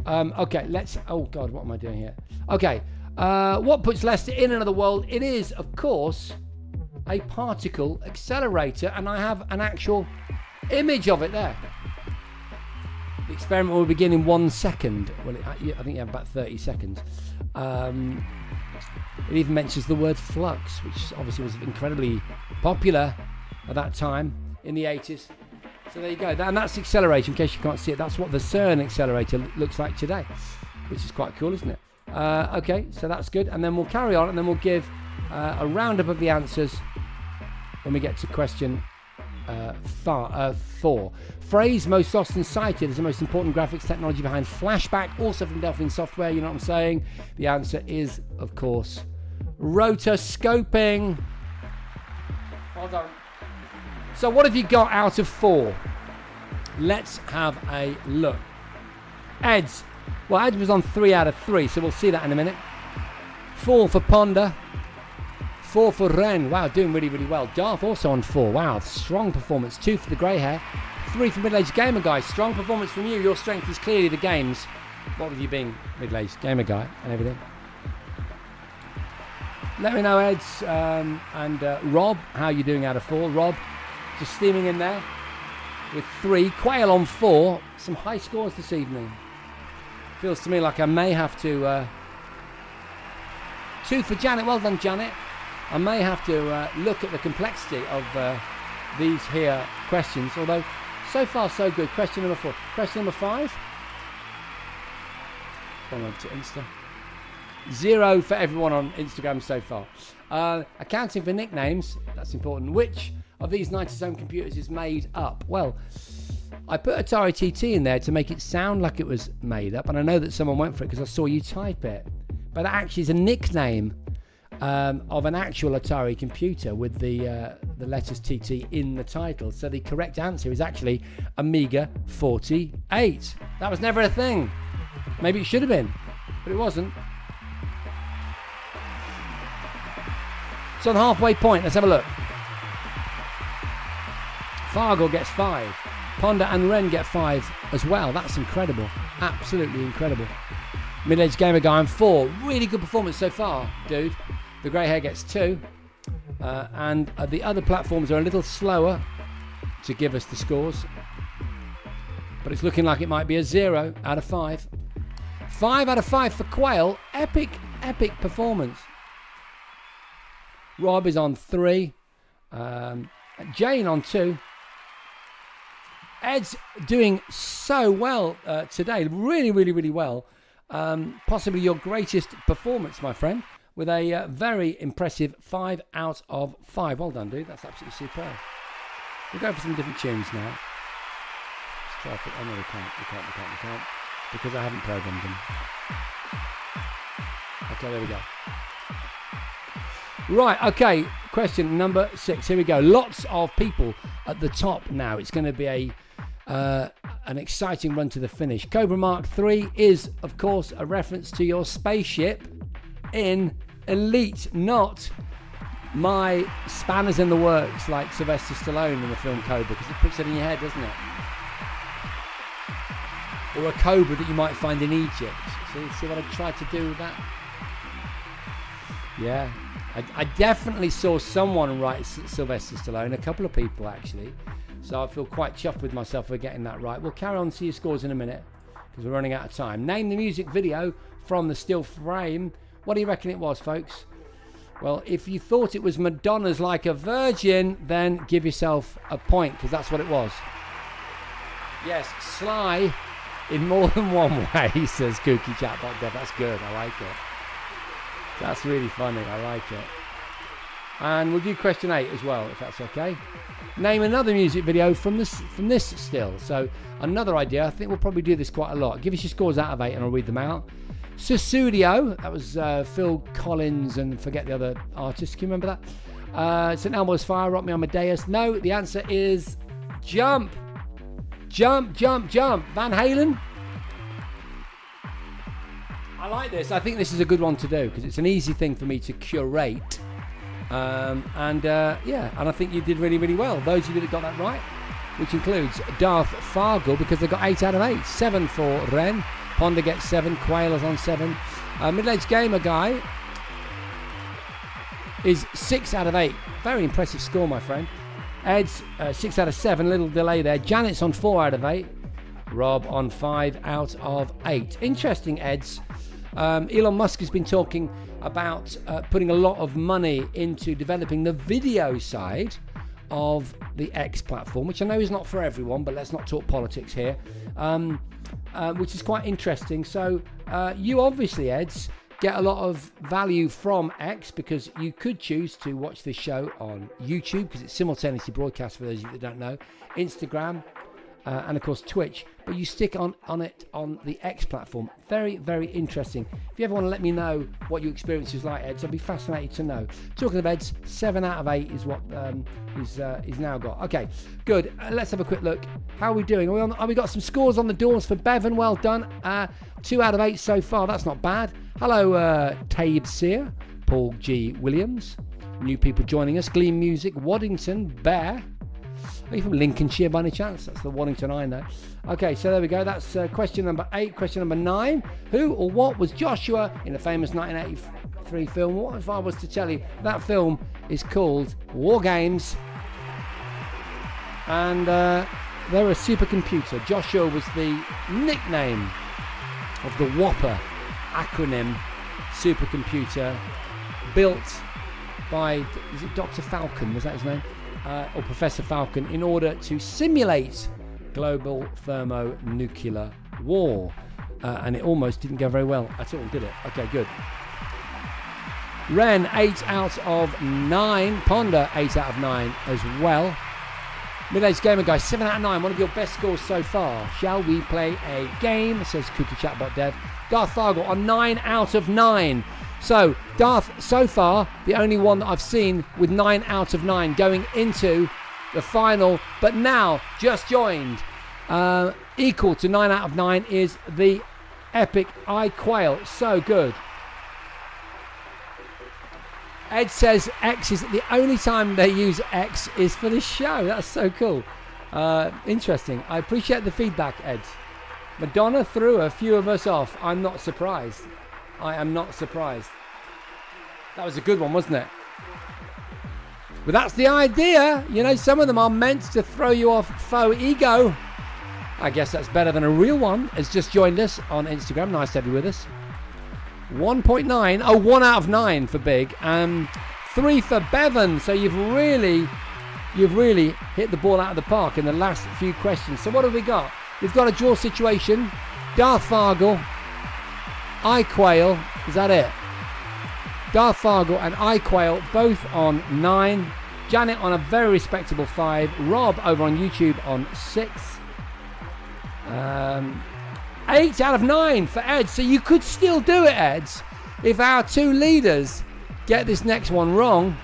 Okay, let's... Oh, God, what am I doing here? Okay, what puts Leicester in Another World? It is, of course, a particle accelerator, and I have an actual image of it there. The experiment will begin in 1 second. Well, I think you have about 30 seconds. It even mentions the word flux, which obviously was incredibly popular at that time in the 80s. So there you go. And that's the accelerator, in case you can't see it. That's what the CERN accelerator looks like today, which is quite cool, isn't it? Okay, so that's good. And then we'll carry on, and then we'll give a roundup of the answers when we get to question 4. Phrase most often cited as the most important graphics technology behind flashback, also from Delphine Software. You know what I'm saying? The answer is, of course, rotoscoping. Well done. So what have you got out of 4? Let's have a look. Ed's. Well, Ed was on 3 out of 3, so we'll see that in a minute. 4 for Ponder. 4 for Ren. Wow, doing really, really well. Darth also on 4. Wow, strong performance. 2 for the Grey Hair. 3 for Middle-Aged Gamer Guy. Strong performance from you. Your strength is clearly the games. What with you being Middle-Aged Gamer Guy and everything. Let me know, Eds, and Rob, how you doing out of 4. Rob, just steaming in there with 3. Quail on 4. Some high scores this evening. Feels to me like I may have to... 2 for Janet. Well done, Janet. I may have to look at the complexity of these here questions, although so far so good. Question number 4. Question number 5. Going over to Insta. 0 for everyone on Instagram so far. Accounting for nicknames, that's important. Which of these 90s computers is made up? Well, I put Atari TT in there to make it sound like it was made up, and I know that someone went for it because I saw you type it. But that actually is a nickname of an actual Atari computer with the letters TT in the title. So the correct answer is actually Amiga 48. That was never a thing. Maybe it should have been, but it wasn't. So on the halfway point, let's have a look. Fargo gets 5. Ponder and Ren get 5 as well. That's incredible. Absolutely incredible. Middle-Aged Gamer Guy on 4. Really good performance so far, dude. The Grey Hair gets 2. And the other platforms are a little slower to give us the scores. But it's looking like it might be a 0 out of 5. 5 out of 5 for Quail. Epic, epic performance. Rob is on 3. Jane on 2. Ed's doing so well today. Really, really, really well. Possibly your greatest performance, my friend, with a very impressive 5 out of 5. Well done, dude. That's absolutely superb. We'll go for some different tunes now. Let's try for... Oh, no, we can't. Because I haven't programmed them. Okay, there we go. Right, okay. Question number 6. Here we go. Lots of people at the top now. It's going to be a an exciting run to the finish. Cobra Mark III is, of course, a reference to your spaceship in Elite, not my spanners in the works like Sylvester Stallone in the film Cobra, because it puts it in your head, doesn't it? Or a cobra that you might find in Egypt. See what I tried to do with that? Yeah, I definitely saw someone write Sylvester Stallone, a couple of people actually. So I feel quite chuffed with myself for getting that right. We'll carry on and see your scores in a minute because we're running out of time. Name the music video from the still frame. What do you reckon it was, folks? Well, if you thought it was Madonna's Like a Virgin, then give yourself a point because that's what it was. Yes, Sly in more than one way, says Kooky Chatbot Dev. That's good. I like it. That's really funny. I like it. And we'll do question 8 as well, if that's okay. Name another music video from this still. So another idea. I think we'll probably do this quite a lot. Give us your scores out of 8 and I'll read them out. Susudio, that was Phil Collins and forget the other artist. Can you remember that? St. Elmo's Fire, Rock Me Amadeus. No, the answer is Jump. Jump, Jump, Jump. Van Halen. I like this. I think this is a good one to do because it's an easy thing for me to curate. And I think you did really, really well. Those of you that got that right, which includes Darth Fargle because they got 8 out of 8. 7 for Ren. Ponda gets 7. Quailers on 7. Middle-aged Gamer Guy is 6 out of 8. Very impressive score, my friend. Ed's 6 out of 7. Little delay there. Janet's on 4 out of 8. Rob on 5 out of 8. Interesting, Eds. Elon Musk has been talking about putting a lot of money into developing the video side of the X platform, which I know is not for everyone, but let's not talk politics here, which is quite interesting. So you obviously, Eds, get a lot of value from X because you could choose to watch this show on YouTube because it's simultaneously broadcast for those of you that don't know, Instagram, and of course Twitch, but you stick on it on the X platform. Very, very interesting. If you ever want to let me know what your experience is like, Eds, I'd be fascinated to know. Talking of Eds, 7 out of 8 is what he's now got. Okay, good. Let's have a quick look. How are we doing? We got some scores on the doors for Bevan. Well done. 2 out of 8 so far. That's not bad. Hello, Tabe Sear, Paul G. Williams. New people joining us. Gleam Music, Waddington, Bear. Are you from Lincolnshire by any chance? That's the Waddington I know. Okay, so there we go. That's question number 8. Question number 9. Who or what was Joshua in the famous 1983 film? What if I was to tell you that film is called War Games? And they're a supercomputer. Joshua was the nickname of the Whopper acronym supercomputer built by, is it Dr. Falcon? Was that his name? Or Professor Falcon, in order to simulate global thermonuclear war. And it almost didn't go very well at all, did it? Okay, good. Ren, 8 out of 9. Ponda, 8 out of 9 as well. Middle-aged Gamer Guy, 7 out of 9. One of your best scores so far. Shall we play a game? Says Cookie Chatbot Dev. Darth Fargle on 9 out of 9. So, Darth, so far, the only one that I've seen with 9 out of 9 going into the final, but now just joined. Equal to 9 out of 9 is the epic I Quail. So good. Ed says X is the only time they use X is for this show. That's so cool. Interesting. I appreciate the feedback, Ed. Madonna threw a few of us off. I'm not surprised. I am not surprised. That was a good one, wasn't it? But that's the idea. You know, some of them are meant to throw you off faux ego. I guess that's better than a real one. Has just joined us on Instagram. Nice to have you with us. 1.9. Oh, 1 out of 9 for Big. 3 for Bevan. So you've really hit the ball out of the park in the last few questions. So what have we got? We've got a draw situation. Darth Fargle, I Quail. Is that it? Darth Fargle and I Quail both on 9. Janet on a very respectable 5. Rob over on YouTube on 6. 8 out of 9 for Ed. So you could still do it, Eds, if our two leaders get this next one wrong.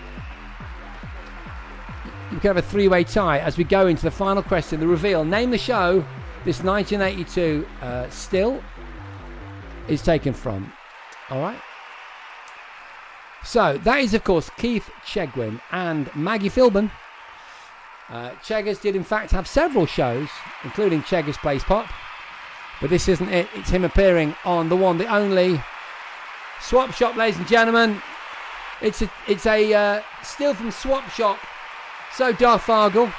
You can have a 3-way tie as we go into the final question, the reveal. Name the show this 1982 still is taken from. All right. So that is, of course, Keith Chegwin and Maggie Philbin. Cheggers did, in fact, have several shows, including Cheggers Plays Pop. But this isn't it. It's him appearing on the one, the only Swap Shop, ladies and gentlemen. It's a still from Swap Shop. So, Darth Fargle,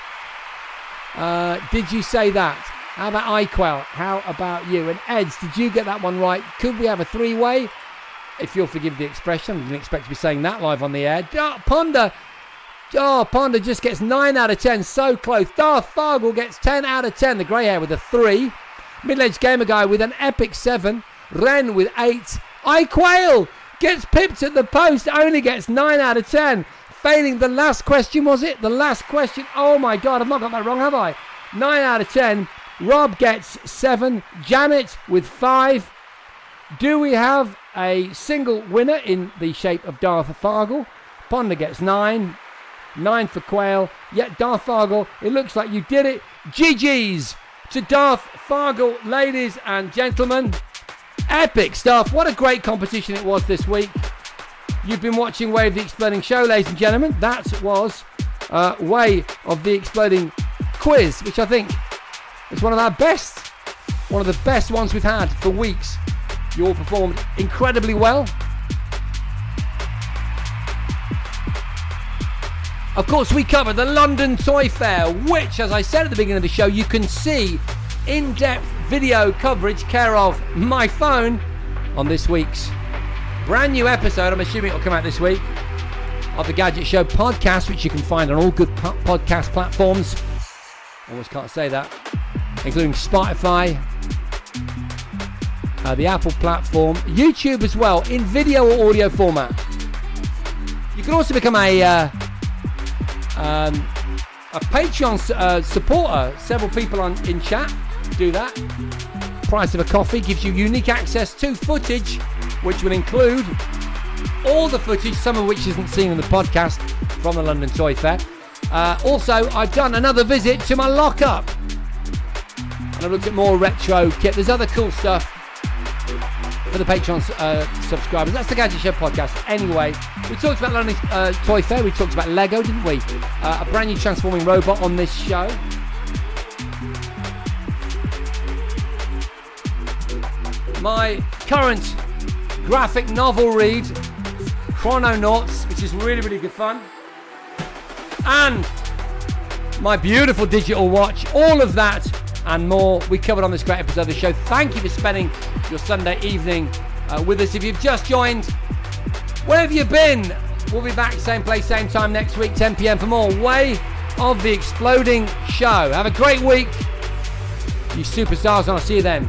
did you say that? How about iQuell? How about you? And Eds, did you get that one right? Could we have a three-way? If you'll forgive the expression, I didn't expect to be saying that live on the air. Ponder just gets 9 out of 10. So close. Darth Fargle gets 10 out of 10. The grey hair with a 3. Middle-aged gamer guy with an epic 7. Ren with 8. iQuail gets pipped at the post. Only gets 9 out of 10. Failing the last question, was it? The last question. Oh my God, I've not got that wrong, have I? 9 out of 10. Rob gets 7. Janet with 5. Do we have a single winner in the shape of Darth Fargle? Ponder gets 9. 9 for Quail. Yet Darth Fargle, it looks like you did it. GG's to Darth Fargle, ladies and gentlemen. Epic stuff. What a great competition it was this week. You've been watching Way of the Exploding Show, ladies and gentlemen. That was Way of the Exploding Quiz, which I think is one of our best, one of the best ones we've had for weeks. You all performed incredibly well. Of course, we covered the London Toy Fair, which, as I said at the beginning of the show, you can see in-depth video coverage care of my phone on this week's brand new episode. I'm assuming it'll come out this week of the Gadget Show podcast, which you can find on all good podcast platforms. Almost can't say that, including Spotify, the Apple platform, YouTube as well, in video or audio format. You can also become a Patreon supporter. Several people in chat do that. Price of a coffee gives you unique access to footage, which will include all the footage, some of which isn't seen in the podcast from the London Toy Fair. Also, I've done another visit to my lockup, and I've looked at more retro kit. There's other cool stuff for the Patreon subscribers. That's the Gadget Show podcast. Anyway, we talked about London Toy Fair. We talked about Lego, didn't we? A brand new transforming robot on this show. My current graphic novel read, Chrononauts, which is really, really good fun. And my beautiful digital watch. All of that and more we covered on this great episode of the show. Thank you for spending your Sunday evening with us. If you've just joined, where have you been? We'll be back same place, same time next week, 10 p.m. for more Way of the Exploding Show. Have a great week, you superstars, and I'll see you then.